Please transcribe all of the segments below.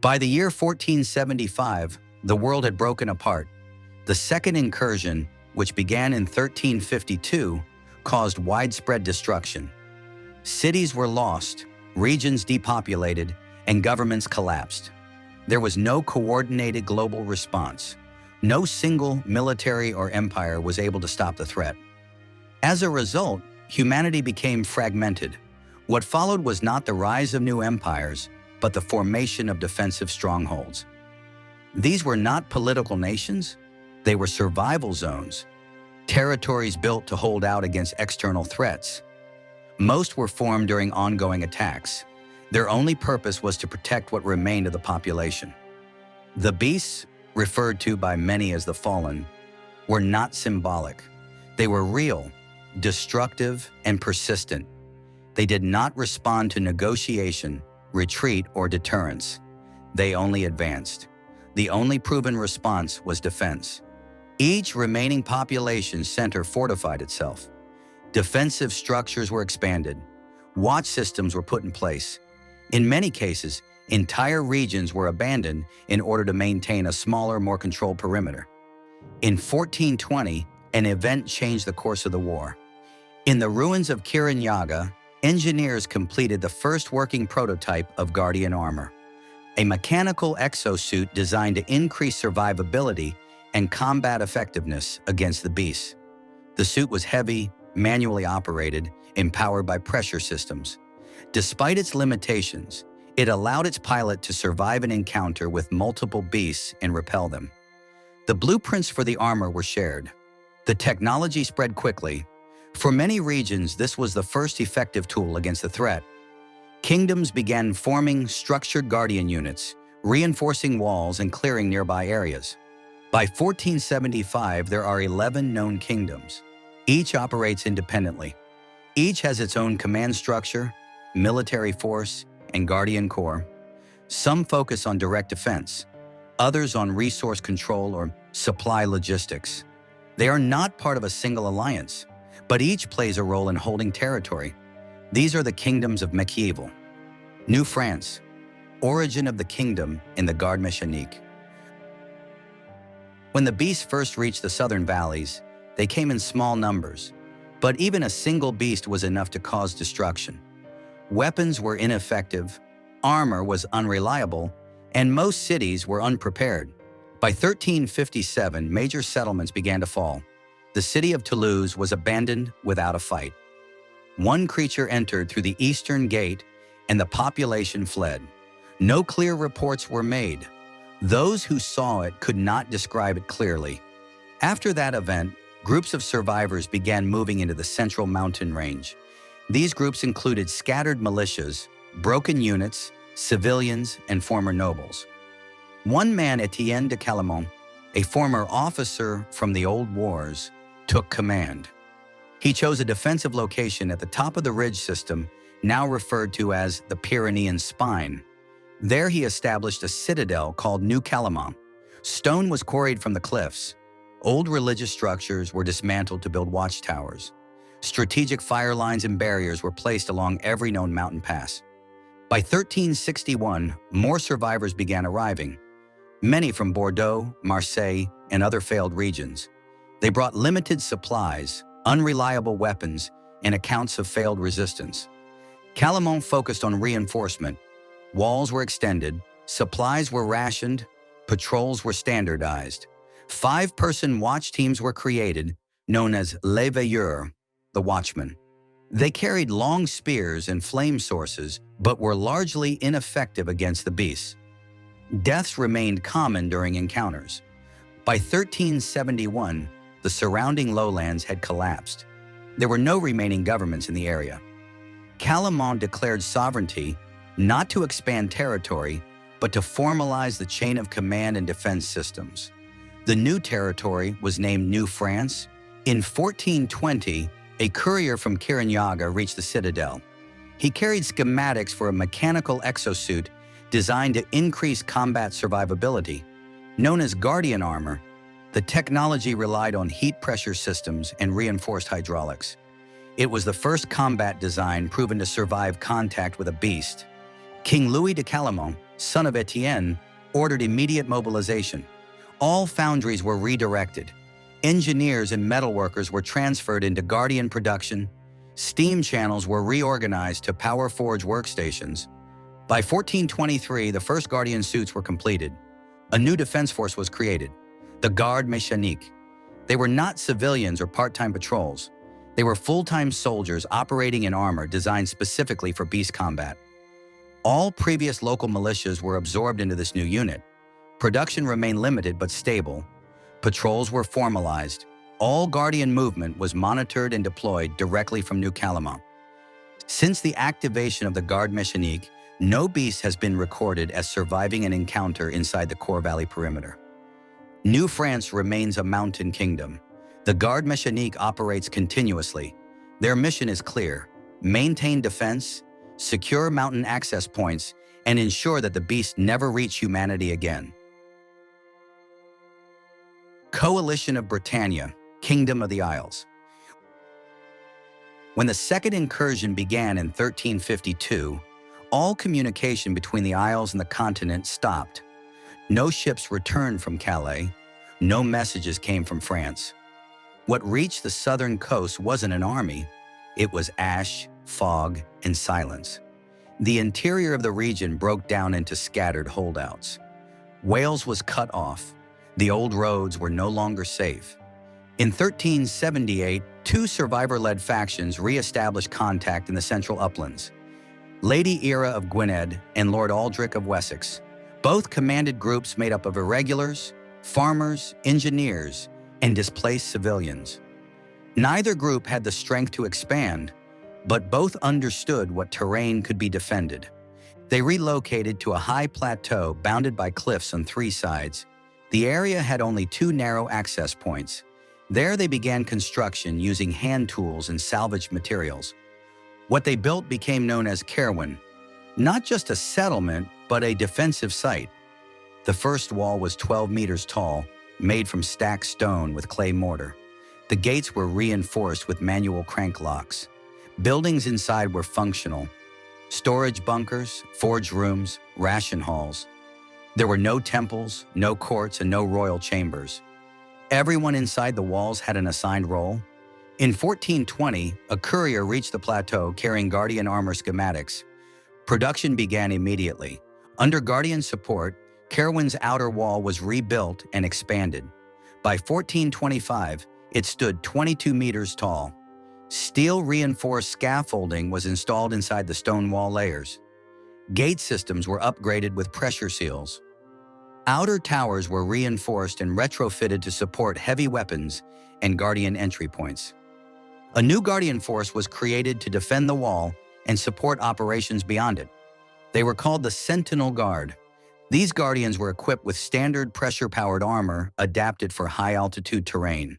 By the year 1475, the world had broken apart. The Second Incursion, which began in 1352, caused widespread destruction. Cities were lost, regions depopulated, and governments collapsed. There was no coordinated global response. No single military or empire was able to stop the threat. As a result, humanity became fragmented. What followed was not the rise of new empires, but the formation of defensive strongholds. These were not political nations, they were survival zones, territories built to hold out against external threats. Most were formed during ongoing attacks. Their only purpose was to protect what remained of the population. The beasts, referred to by many as the Fallen, were not symbolic. They were real, destructive, and persistent. They did not respond to negotiation, retreat, or deterrence. They only advanced. The only proven response was defense. Each remaining population center fortified itself. Defensive structures were expanded. Watch systems were put in place. In many cases, entire regions were abandoned in order to maintain a smaller, more controlled perimeter. In 1420, an event changed the course of the war. In the ruins of Kirinyaga, engineers completed the first working prototype of Guardian armor, a mechanical exosuit designed to increase survivability and combat effectiveness against the beasts. The suit was heavy, manually operated, and powered by pressure systems. Despite its limitations, it allowed its pilot to survive an encounter with multiple beasts and repel them. The blueprints for the armor were shared. The technology spread quickly. For many regions, this was the first effective tool against the threat. Kingdoms began forming structured guardian units, reinforcing walls and clearing nearby areas. By 1475, there are 11 known kingdoms. Each operates independently. Each has its own command structure, military force, and guardian corps. Some focus on direct defense, others on resource control or supply logistics. They are not part of a single alliance, but each plays a role in holding territory. These are the Kingdoms of Mechieval. New France, origin of the kingdom in the Garde Méchanique. When the beasts first reached the southern valleys, they came in small numbers, but even a single beast was enough to cause destruction. Weapons were ineffective, armor was unreliable, and most cities were unprepared. By 1357, major settlements began to fall. The city of Toulouse was abandoned without a fight. One creature entered through the eastern gate, and the population fled. No clear reports were made. Those who saw it could not describe it clearly. After that event, groups of survivors began moving into the central mountain range. These groups included scattered militias, broken units, civilians, and former nobles. One man, Etienne de Calamont, a former officer from the old wars, took command. He chose a defensive location at the top of the ridge system, now referred to as the Pyrenean Spine. There he established a citadel called New Calamont. Stone was quarried from the cliffs. Old religious structures were dismantled to build watchtowers. Strategic fire lines and barriers were placed along every known mountain pass. By 1361, more survivors began arriving, many from Bordeaux, Marseille, and other failed regions. They brought limited supplies, unreliable weapons, and accounts of failed resistance. Calamont focused on reinforcement. Walls were extended, supplies were rationed, patrols were standardized. 5-person watch teams were created, known as les veilleurs, the watchmen. They carried long spears and flame sources, but were largely ineffective against the beasts. Deaths remained common during encounters. By 1371, the surrounding lowlands had collapsed. There were no remaining governments in the area. Calamont declared sovereignty, not to expand territory, but to formalize the chain of command and defense systems. The new territory was named New France. In 1420, a courier from Kirinyaga reached the citadel. He carried schematics for a mechanical exosuit designed to increase combat survivability. Known as Guardian armor, the technology relied on heat pressure systems and reinforced hydraulics. It was the first combat design proven to survive contact with a beast. King Louis de Calamont son of Etienne, ordered immediate mobilization. All foundries were redirected. Engineers and metalworkers were transferred into Guardian production. Steam channels were reorganized to power forge workstations. By 1423, the first Guardian suits were completed. A new defense force was created, the Garde Mécanique. They were not civilians or part-time patrols. They were full-time soldiers operating in armor designed specifically for beast combat. All previous local militias were absorbed into this new unit. Production remained limited but stable. Patrols were formalized. All Guardian movement was monitored and deployed directly from New Calamont. Since the activation of the Garde Mécanique, no beast has been recorded as surviving an encounter inside the Core Valley perimeter. New France remains a mountain kingdom. The Garde Mécanique operates continuously. Their mission is clear: maintain defense, secure mountain access points, and ensure that the beasts never reach humanity again. Coalition of Britannia, Kingdom of the Isles. When the Second Incursion began in 1352, all communication between the Isles and the continent stopped. No ships returned from Calais. No messages came from France. What reached the southern coast wasn't an army. It was ash, fog, and silence. The interior of the region broke down into scattered holdouts. Wales was cut off. The old roads were no longer safe. In 1378, two survivor-led factions re-established contact in the central uplands. Lady Era of Gwynedd and Lord Aldrich of Wessex. Both commanded groups made up of irregulars, farmers, engineers, and displaced civilians. Neither group had the strength to expand, but both understood what terrain could be defended. They relocated to a high plateau bounded by cliffs on three sides. The area had only two narrow access points. There they began construction using hand tools and salvaged materials. What they built became known as Caerwyn, not just a settlement, but a defensive site. The first wall was 12 meters tall, made from stacked stone with clay mortar. The gates were reinforced with manual crank locks. Buildings inside were functional. Storage bunkers, forge rooms, ration halls. There were no temples, no courts, and no royal chambers. Everyone inside the walls had an assigned role. In 1420, a courier reached the plateau carrying Guardian armor schematics. Production began immediately. Under Guardian support, Caerwyn's outer wall was rebuilt and expanded. By 1425, it stood 22 meters tall. Steel-reinforced scaffolding was installed inside the stone wall layers. Gate systems were upgraded with pressure seals. Outer towers were reinforced and retrofitted to support heavy weapons and Guardian entry points. A new Guardian force was created to defend the wall and support operations beyond it. They were called the Sentinel Guard. These Guardians were equipped with standard pressure-powered armor adapted for high-altitude terrain.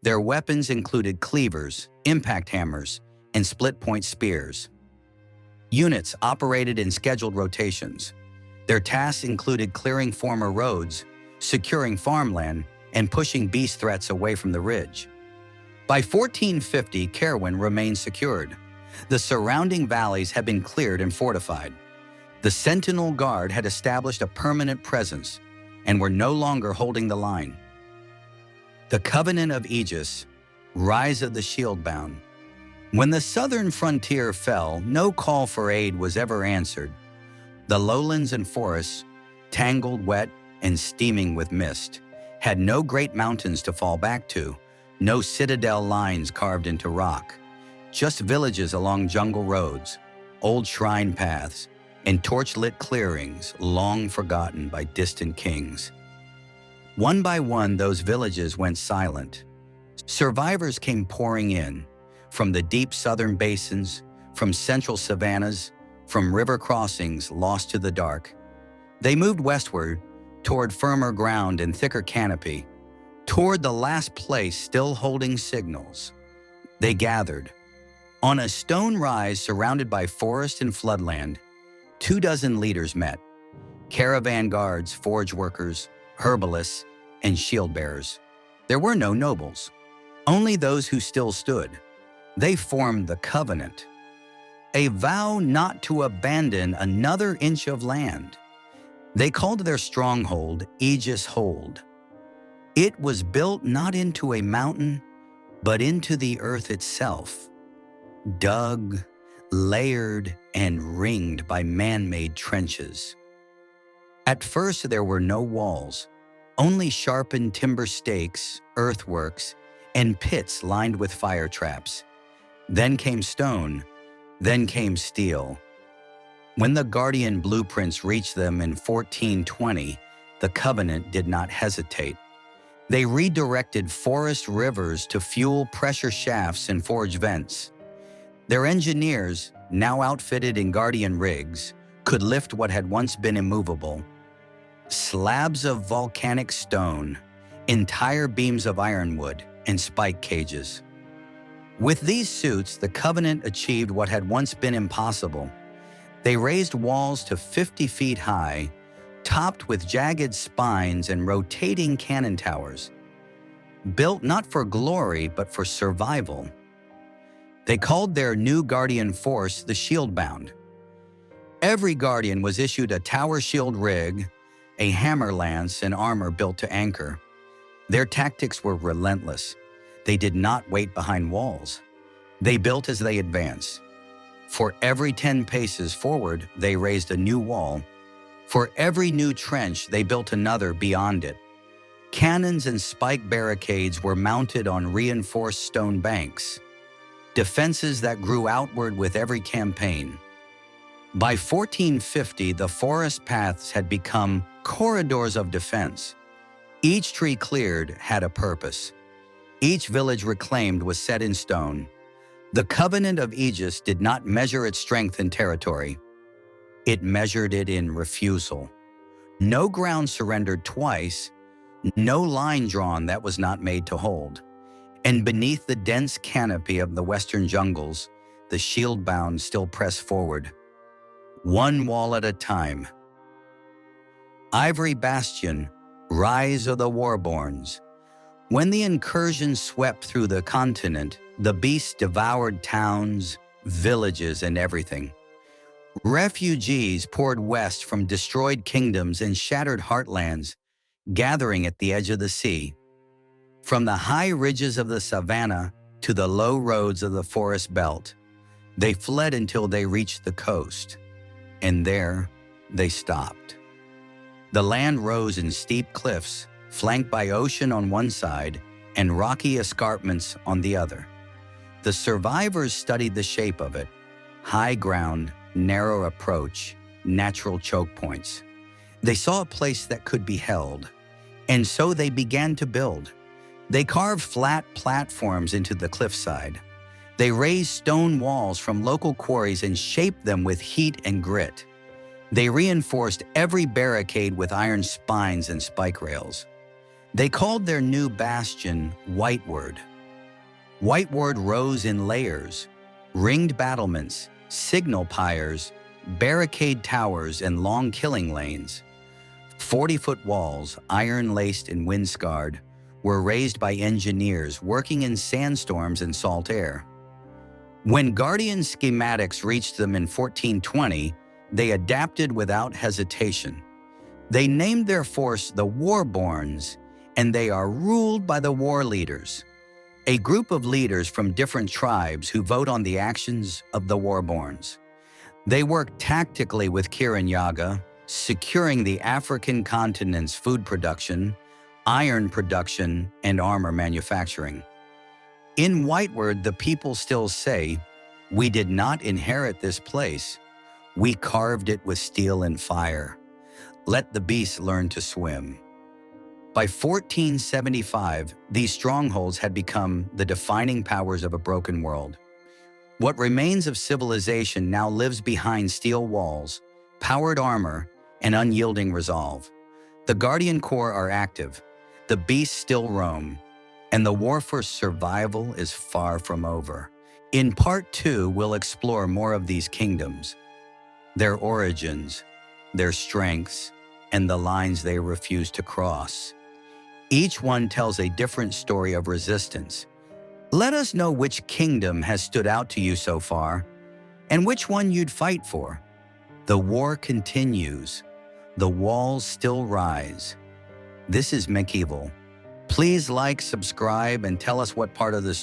Their weapons included cleavers, impact hammers, and split-point spears. Units operated in scheduled rotations. Their tasks included clearing former roads, securing farmland, and pushing beast threats away from the ridge. By 1450, Caerwyn remained secured. The surrounding valleys had been cleared and fortified. The Sentinel Guard had established a permanent presence and were no longer holding the line. The Covenant of Aegis, Rise of the Shieldbound. When the southern frontier fell, no call for aid was ever answered. The lowlands and forests, tangled, wet, and steaming with mist, had no great mountains to fall back to, no citadel lines carved into rock, just villages along jungle roads, old shrine paths, and torch-lit clearings long forgotten by distant kings. One by one, those villages went silent. Survivors came pouring in, from the deep southern basins, from central savannas, from river crossings lost to the dark. They moved westward, toward firmer ground and thicker canopy, toward the last place still holding signals. They gathered. On a stone rise surrounded by forest and floodland, 24 leaders met: caravan guards, forge workers, herbalists, and shield bearers. There were no nobles, only those who still stood. They formed the Covenant, a vow not to abandon another inch of land. They called their stronghold Aegis Hold. It was built not into a mountain, but into the earth itself, dug, layered, and ringed by man-made trenches. At first, there were no walls, only sharpened timber stakes, earthworks, and pits lined with fire traps. Then came stone, then came steel. When the Guardian blueprints reached them in 1420, the Covenant did not hesitate. They redirected forest rivers to fuel pressure shafts and forge vents. Their engineers, now outfitted in Guardian rigs, could lift what had once been immovable. Slabs of volcanic stone, entire beams of ironwood, and spike cages. With these suits, the Covenant achieved what had once been impossible. They raised walls to 50 feet high, topped with jagged spines and rotating cannon towers. Built not for glory, but for survival. They called their new Guardian force the Shieldbound. Every Guardian was issued a tower shield rig, a hammer lance, and armor built to anchor. Their tactics were relentless. They did not wait behind walls. They built as they advanced. For every 10 paces forward, they raised a new wall. For every new trench, they built another beyond it. Cannons and spike barricades were mounted on reinforced stone banks, defenses that grew outward with every campaign. By 1450, the forest paths had become corridors of defense. Each tree cleared had a purpose. Each village reclaimed was set in stone. The Covenant of Aegis did not measure its strength in territory. It measured it in refusal. No ground surrendered twice, no line drawn that was not made to hold. And beneath the dense canopy of the western jungles, the shield-bound still pressed forward, one wall at a time. Ivory Bastion, Rise of the Warborns. When the incursion swept through the continent, the beasts devoured towns, villages, and everything. Refugees poured west from destroyed kingdoms and shattered heartlands, gathering at the edge of the sea. From the high ridges of the savannah to the low roads of the forest belt, they fled until they reached the coast, and there they stopped. The land rose in steep cliffs, flanked by ocean on one side and rocky escarpments on the other. The survivors studied the shape of it: high ground, narrow approach, natural choke points. They saw a place that could be held, and so they began to build. They carved flat platforms into the cliffside. They raised stone walls from local quarries and shaped them with heat and grit. They reinforced every barricade with iron spines and spike rails. They called their new bastion Whiteward. Whiteward rose in layers: ringed battlements, signal pyres, barricade towers, and long killing lanes. 40-foot walls, iron-laced and wind-scarred, were raised by engineers working in sandstorms and salt air. When Guardian schematics reached them in 1420, they adapted without hesitation. They named their force the Warborns, and they are ruled by the war leaders, a group of leaders from different tribes who vote on the actions of the Warborns. They work tactically with Kiran Yaga, securing the African continent's food production, iron production, and armor manufacturing. In Whiteward, the people still say, "We did not inherit this place. We carved it with steel and fire. Let the beasts learn to swim." By 1475, these strongholds had become the defining powers of a broken world. What remains of civilization now lives behind steel walls, powered armor, and unyielding resolve. The Guardian Corps are active, the beasts still roam, and the war for survival is far from over. In Part 2, we'll explore more of these kingdoms, their origins, their strengths, and the lines they refuse to cross. Each one tells a different story of resistance. Let us know which kingdom has stood out to you so far, and which one you'd fight for. The war continues. The walls still rise. This is Mechieval. Please like, subscribe, and tell us what part of this